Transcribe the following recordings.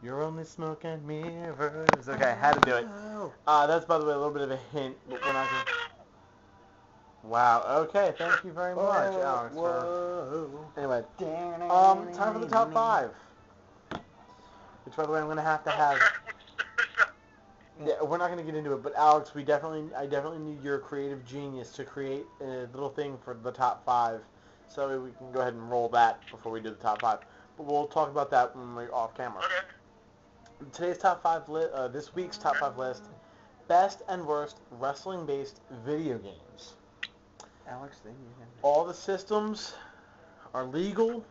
You're only smoke and mirrors. Okay, I had to do it. That's, by the way, a little bit of a hint, but we're not going to... Wow, okay, thank you very much, Alex. Anyway, time for the top 5. Which, by the way, I'm going to have... Yeah, we're not going to get into it, but Alex, I definitely need your creative genius to create a little thing for the top 5, so we can go ahead and roll that before we do the top 5. But we'll talk about that when we're off camera. Okay. Today's top 5 this week's top 5 list: best and worst wrestling-based video games. Alex, All the systems are legal.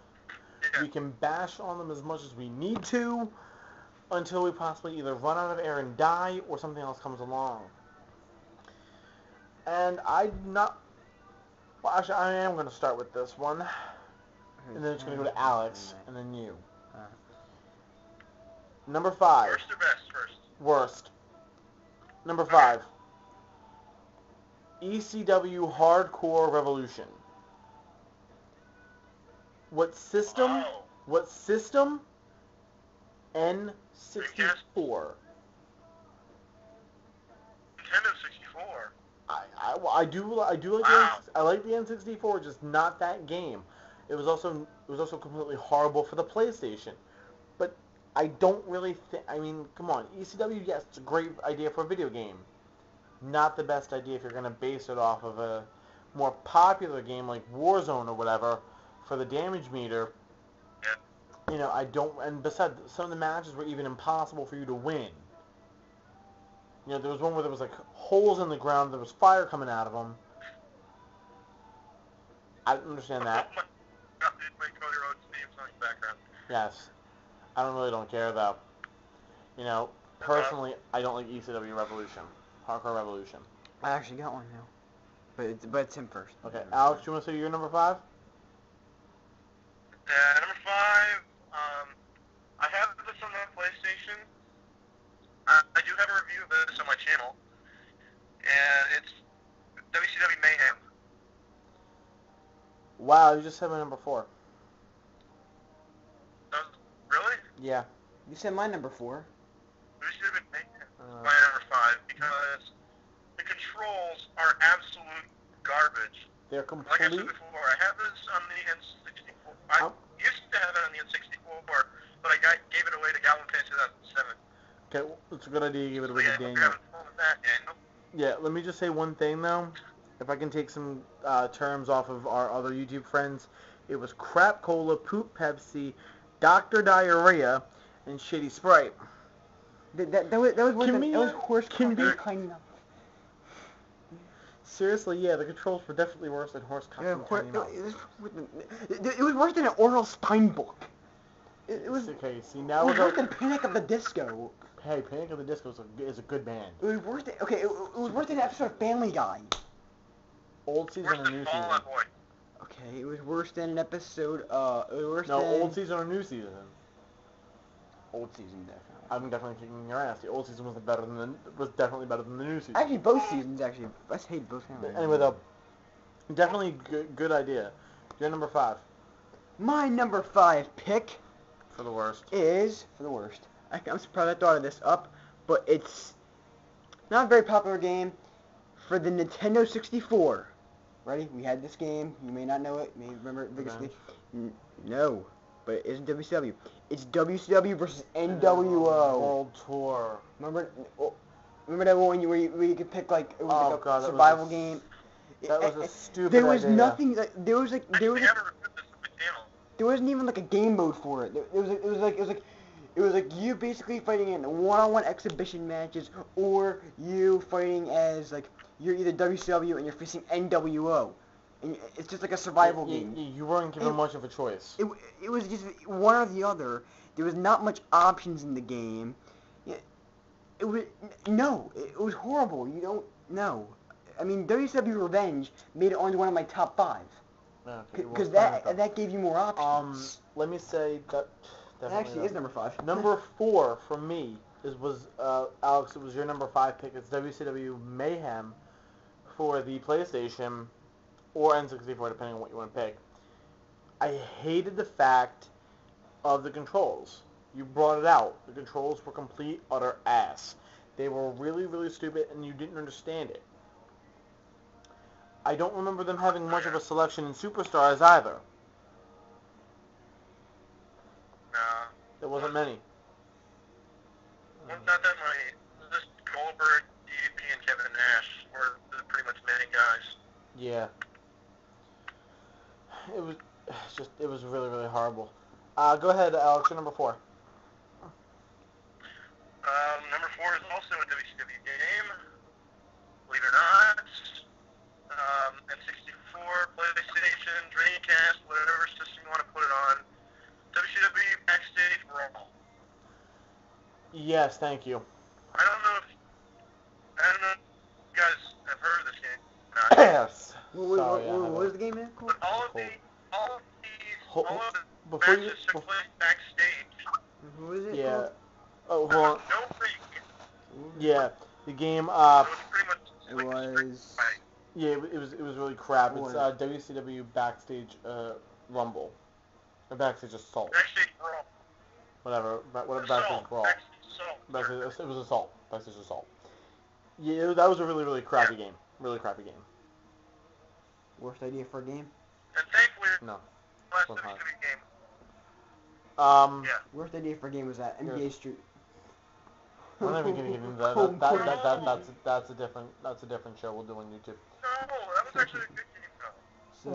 We can bash on them as much as we need to, until we possibly either run out of air and die, or something else comes along. And I am going to start with this one, and then it's going to go to Alex, and then you. Number 5. Worst or best first? Worst. Number 5. ECW Hardcore Revolution. What system? Oh. What system? N64. Nintendo 64. I do like Wow. I like the N64, just not that game. It was also completely horrible for the PlayStation. But I don't really think, I mean, come on, ECW, yes, it's a great idea for a video game. Not the best idea if you're going to base it off of a more popular game like Warzone or whatever for the damage meter. Yeah. You know, and besides, some of the matches were even impossible for you to win. You know, there was one where there was like holes in the ground, there was fire coming out of them. I don't understand that. Yes. I don't care though. You know, personally, I don't like ECW Revolution. Hardcore Revolution. I actually got one now. But it's him first. Okay, Alex, you want to say your number 5? Number 5, I have this on the PlayStation. I do have a review of this on my channel. And it's WCW Mayhem. Wow, you just said my number 4. Really? Yeah. You said my number 4. WCW Mayhem is my number 5 because the controls are absolute garbage. They're Like I complete. said before, I have this on the N64. I used to have it on the N64, but I gave it away to Goblin Fan 2007. Okay, well, it's a good idea you give it So away yeah, to you're Daniel. having fun with that, Daniel. Yeah, let me just say one thing though. If I can take some terms off of our other YouTube friends, it was crap cola, poop Pepsi, Dr. Diarrhea, and shitty Sprite. That was horse Can we- kind enough. Seriously, yeah, the controls were definitely worse than horse cock and tiny mouth. It was worse than an Oral Stein book. It was. Okay, see It now was we're worse going. than Panic of the Disco. Hey, Panic at the Disco is a good band. It was worse than it was worse than an episode of Family Guy. Old season Worse or than new Fall season? Out Boy. Okay, it was worse than an episode. It was worse No, than old season or new season? old season definitely. I'm definitely kicking your ass. The old season was definitely better than the new season. Actually, both seasons actually. I hate both Family But Guy. anyway, though, definitely good idea. Your number 5 My number 5 pick for the worst. is for the worst. I'm surprised I thought of this up, but it's not a very popular game for the Nintendo 64. Ready? We had this game. You may not know it. You may remember it vigorously. No, but it isn't WCW. It's WCW versus NWO. World Tour. Remember that one where you could pick like it was Oh, like a God, that was survival a game. That was a stupid There was idea. nothing. There was I never put this on my channel. there wasn't even like a game mode for it. It was like you basically fighting in one-on-one exhibition matches, or you fighting as like you're either WCW and you're facing NWO, and it's just like a survival game. You weren't given much of a choice. It was just one or the other. There was not much options in the game. It was horrible. You don't know. I mean, WCW Revenge made it onto one of my top 5. Because that gave you more options. Let me say that That actually is number 5. Number 4 for me was Alex. It was your number 5 pick. It's WCW Mayhem for the PlayStation or N64, depending on what you want to pick. I hated the fact of the controls. You brought it out. The controls were complete utter ass. They were really, really stupid, and you didn't understand it. I don't remember them having much of a selection in Superstars either. No. There wasn't many. Well, not that many. Just Goldberg, DDP, and Kevin Nash were pretty much main guys. Yeah. It was really, really horrible. Go ahead, Alex, you're number 4. Number 4 is also a WCW game, believe it or not. N64, PlayStation, Dreamcast, whatever system you want to put it on. WCW Backstage Brawl. Yes, thank you. I don't know if you guys have heard of this game. Yes. What was the game name called? But all of the Before matches you, took place backstage. Who is it? yeah. Called? Oh, hold on. No free. Yeah, the game. So it's pretty much It like was. Yeah, it was really crap. It's What? WCW Backstage Rumble, or Backstage Assault, Backstage Brawl. whatever. Backstage Brawl. Backstage Assault. It was Assault. Backstage Assault. Yeah, that was a really, really crappy game. Really crappy game. Worst idea for a game? And thankfully, No. last Wasn't hard. WCW game. Yeah. Worst idea for a game was that NBA Street. We're not even getting into that. That's a different show we'll do on YouTube. No, that was actually a good game though. So,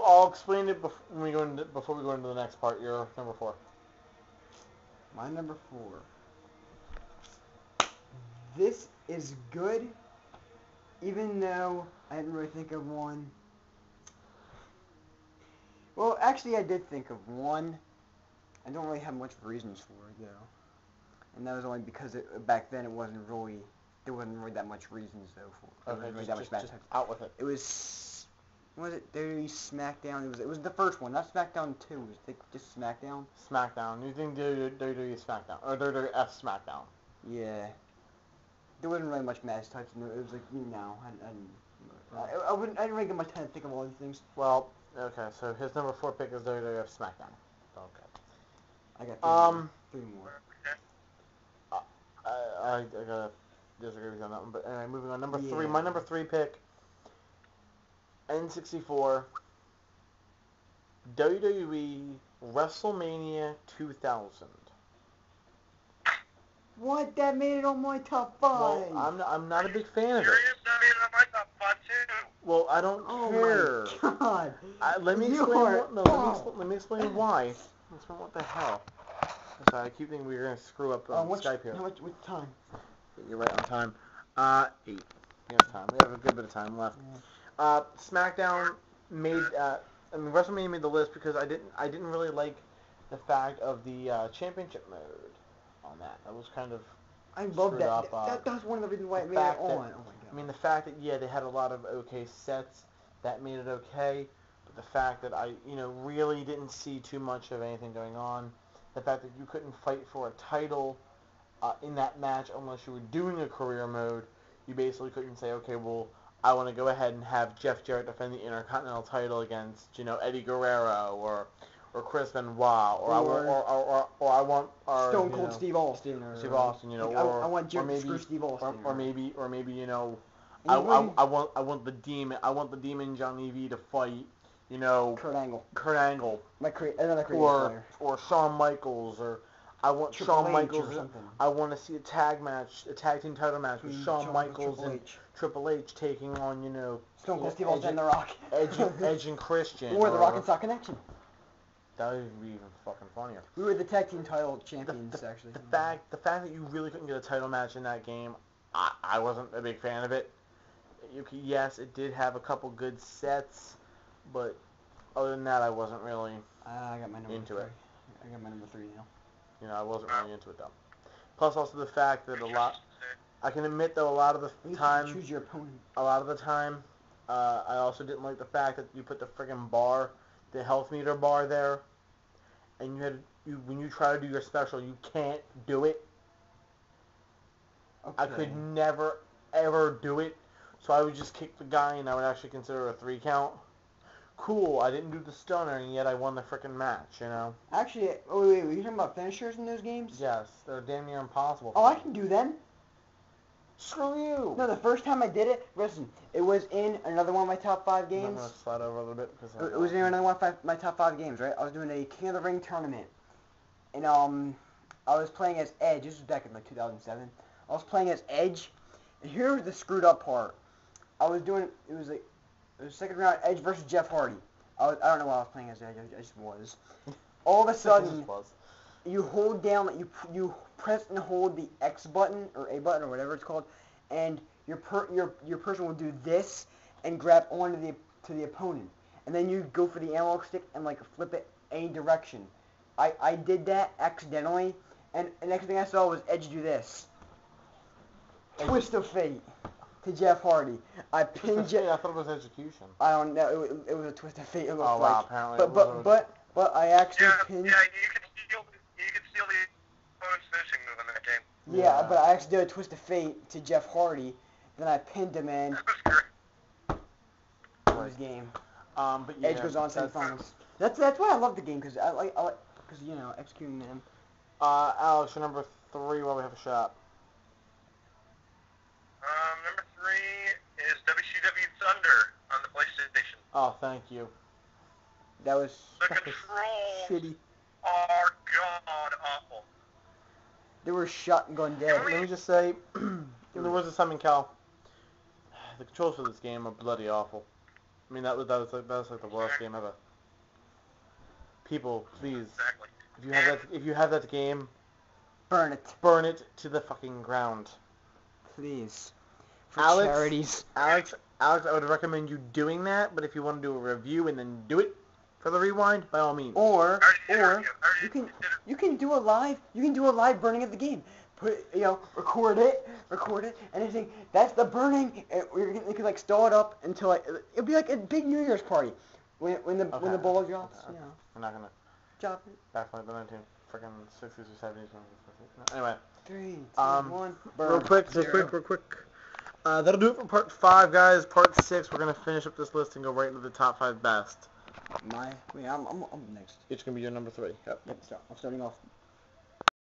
I'll explain it before we go into the next part. You're number 4. my number 4. This is good, even though I didn't really think of one. Well, actually, I did think of one. I don't really have much reasons for it, though. And that was only because back then there wasn't really that much reasons, though, for it. Okay, Really that much bad just times. out with it. It was, what was it, WWE SmackDown? It was the first one, not SmackDown 2. It was just SmackDown. SmackDown. You think WWE SmackDown or WWF SmackDown? Yeah. There wasn't really much match types. It was like, I didn't really get much time to think of all these things. Well, okay. So his number 4 pick is WWF SmackDown. Okay. I got three more. I gotta disagree with you on that one, but anyway, moving on. Number 3, Yeah. my number 3 pick, N64, WWE WrestleMania 2000. What? That made it on my top 5. Well, I'm not a big fan of it. Serious? I mean, on my top 5 too. Well, I don't care. Oh my god. Let me You explain. are- Let me explain why. What the hell? I'm sorry, I keep thinking we were gonna screw up Skype here. What's time? You're right on time. 8. We have time. We have a good bit of time left. SmackDown made. WrestleMania made the list because I didn't really like the fact of the championship mode on that. That was kind of. I love screwed that. up, That's one of the reasons why it the made it fact on. that- Oh my god. I mean, the fact that they had a lot of okay sets that made it okay, but the fact that I really didn't see too much of anything going on. The fact that you couldn't fight for a title in that match unless you were doing a career mode. You basically couldn't say, okay, well, I want to go ahead and have Jeff Jarrett defend the Intercontinental title against, Eddie Guerrero or Chris Benoit or I want Stone Cold Steve Austin. Steve Austin, I want Jim to screw Steve Austin. or maybe I want the Demon Johnny V to fight. Kurt Angle. Or Another creative player. Shawn Michaels, or I want Triple Shawn H Michaels. or something. I want to see a tag team title match with Shawn Michaels Triple and H. Triple H taking on, Stone Cold Steve Austin and The Rock. Edge and Christian. Or The Rock and Sock Connection. That would be even fucking funnier. We were the tag team title champions, actually. The fact that you really couldn't get a title match in that game, I wasn't a big fan of it. Yes, it did have a couple good sets, but other than that, I wasn't really I got my number into 3. it. I got my number 3 now. I wasn't really into it though. Plus, also the fact that I can admit though, a lot of the time, Choose your opponent. I also didn't like the fact that you put the friggin' bar, the health meter bar there, and when you try to do your special, you can't do it. Okay. I could never ever do it, so I would just kick the guy, and I would actually consider a 3 count. cool, I didn't do the stunner, and yet I won the frickin' match, you know? Actually, wait, were you talking about finishers in those games? Yes, they're damn near impossible. Oh, I can do them. Screw you! No, the first time I did it, listen, it was in another one of my top 5 games. I'm going to slide over a little bit. Because It was in another one of my top 5 games, right? I was doing a King of the Ring tournament. And, I was playing as Edge. This was back in, like, 2007. I was playing as Edge. And here's the screwed up part. I was doing, it was second round, Edge versus Jeff Hardy. I don't know why I was playing as Edge. I just was. All of a sudden, you hold down, you press and hold the X button, or A button, or whatever it's called, and your person will do this and grab onto the opponent. And then you go for the analog stick and, like, flip it any direction. I did that accidentally, and the next thing I saw was Edge do this. Twist of Fate to Jeff Hardy. I pinned Jeff. I thought it was execution. I don't know. It was a Twist of Fate. It looked wow, like. apparently. But I actually pinned. Yeah, you can steal the opponent's finishing move in that game. Yeah, but I actually did a Twist of Fate to Jeff Hardy. Then I pinned him in. That was great. It was game. But yeah, Edge goes on semifinals. That's why I love the game, because I like you know, executing them. Alex, your number 3 while we have a shot. Number 3 is WCW Thunder on the PlayStation. Oh, thank you. That was The controls shitty. are god awful. They were shot and gone dead. Let me just say, there was a something, Cal. The controls for this game are bloody awful. I mean, that was like the worst game ever. People, please, Exactly. if you have that game, Burn it, to the fucking ground. please. For Alex, charities. Alex, I would recommend you doing that. But if you want to do a review and then do it for the rewind, by all means. Or I already you can do a live burning of the game. Record it, anything. That's the burning. You can like stall it up until it'll be like a big New Year's party when the ball drops. Okay. You know, We're not gonna drop it. back like the 1960s or 70s. Anyway. 3, 2, 1. Burn. Real quick. That'll do it for part 5, guys. Part 6, we're gonna finish up this list and go right into the top 5 best. I'm next. It's gonna be your number 3. Yep. Yep. I'm starting off